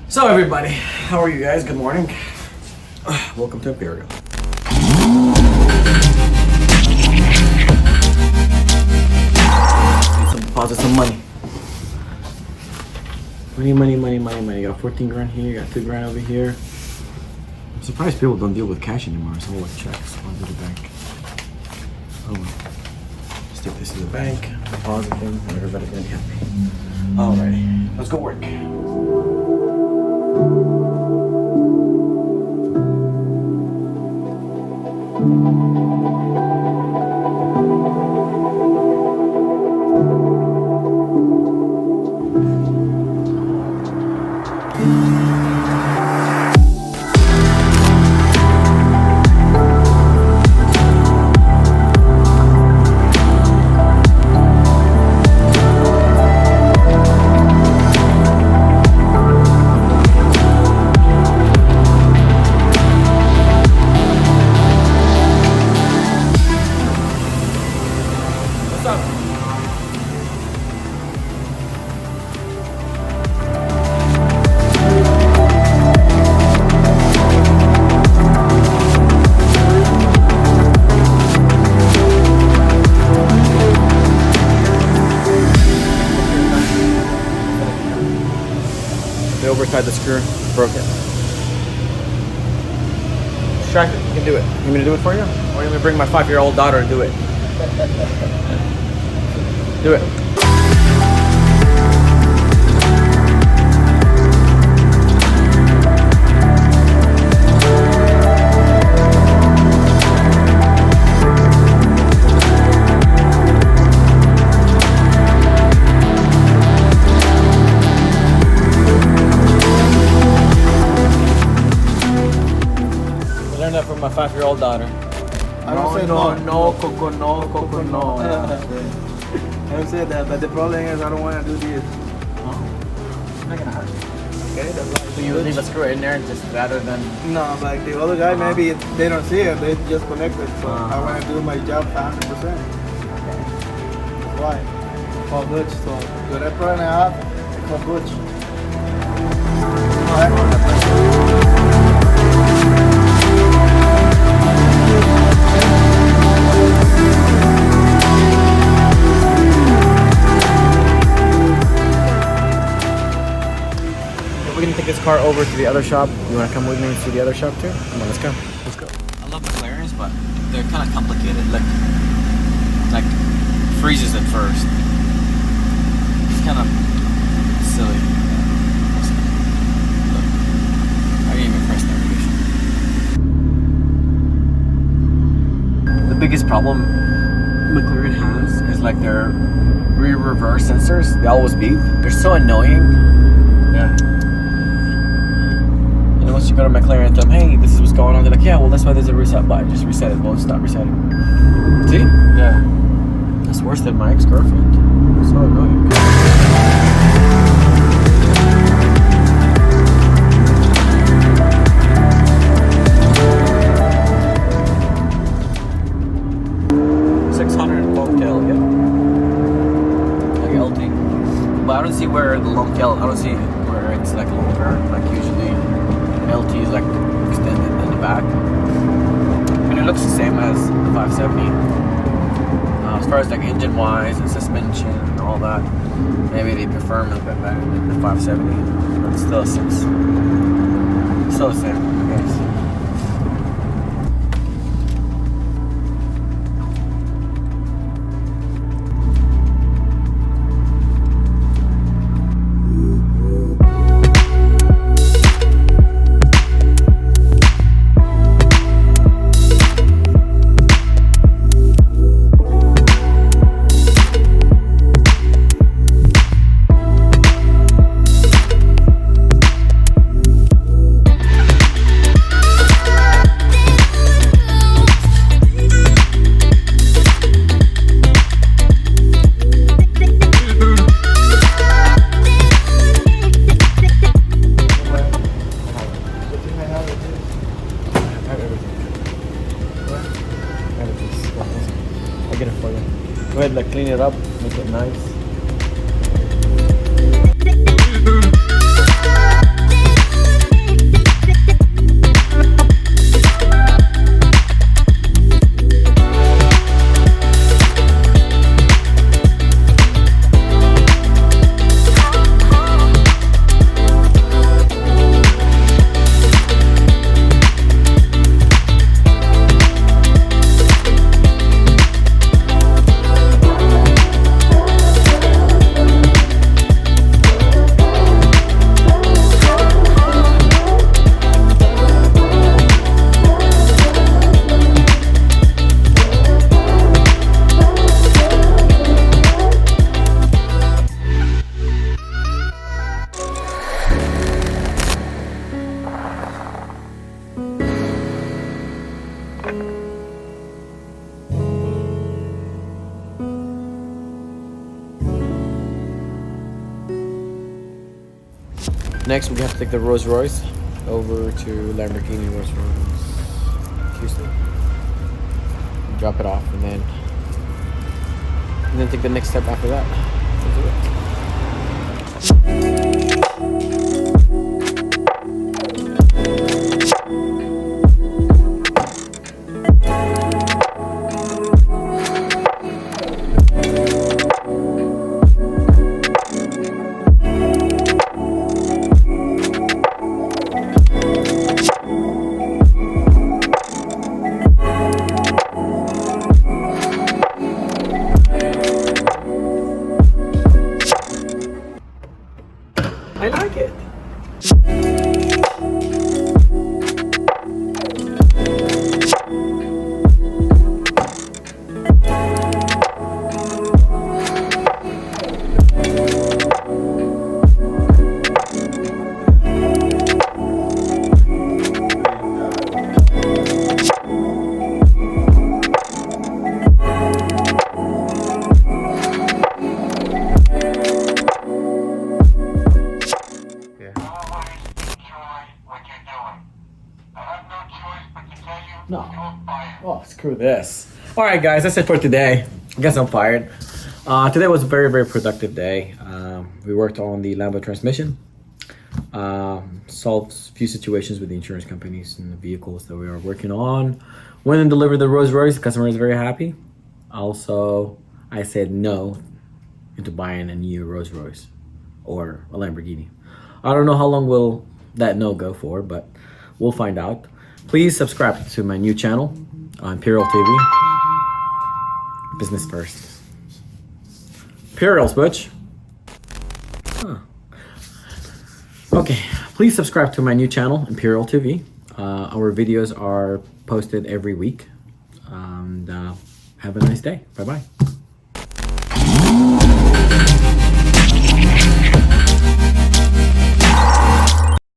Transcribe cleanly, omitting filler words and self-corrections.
So everybody, how are you guys? Good morning. Welcome to Imperial. Need some deposit some money. Money. Got 14 grand here, got 2 grand over here. I'm surprised people don't deal with cash anymore, so like checks going to the bank. Oh well. Stick this in the bank, deposit them, and everybody's gonna be happy. Alrighty, let's go work. They overside the screw, broke it. Distract it, you can do it. You want me to do it for you? Or you want me to bring my 5-year-old daughter to do it? Do it. From my 5-year-old daughter. I don't say no. No, Coco. I don't say that, but the problem is I don't want to do this. Oh. It's not gonna hurt. Okay, that's why. So you would leave a screw in there just rather than... No, like the other guy, maybe they don't see it, they just connect it. So I want to do my job 100%. Okay. That's why. For Butch, so do that pro and a half for Butch. We're gonna take this car over to the other shop. You wanna come with me to the other shop too? Come on, let's go. Let's go. I love McLarens, but they're kind of complicated. Like freezes at first. It's kind of silly. Look, I didn't even press navigation. The biggest problem McLaren has is like their rear reverse sensors. They always beep. They're so annoying. Yeah. Once you go to McLaren and tell them, hey, this is what's going on, they're like, yeah, well, that's why there's a reset button. Just reset it. Well, it's not resetting. See? Yeah. That's worse than my ex-girlfriend. So annoying. Long tail, yeah. Like LT. But I don't see where the long tail, I don't see where it's like longer, like usually. LT is like extended in the back, and it looks the same as the 570. As far as like engine wise and suspension and all that, maybe they prefer them a little bit better than the 570, but it's still the same, I guess. I'll get it for you. Go ahead, like clean it up, make it nice. Next, we have to take the Rolls Royce over to Lamborghini Rolls Royce Houston. Drop it off, and then take the next step after that. Let's do it. I like it. No. Oh, screw this. Alright guys, that's it for today. I guess I'm fired. Today was a very, very productive day. We worked on the Lambo transmission. Solved a few situations with the insurance companies and the vehicles that we are working on. Went and delivered the Rolls Royce. The customer is very happy. Also, I said no into buying a new Rolls Royce or a Lamborghini. I don't know how long will that no go for, but we'll find out. Please subscribe to my new channel on Imperial TV. Business first. Imperials, Butch. Huh. Okay, please subscribe to my new channel, Imperial TV. Our videos are posted every week. And have a nice day. Bye-bye.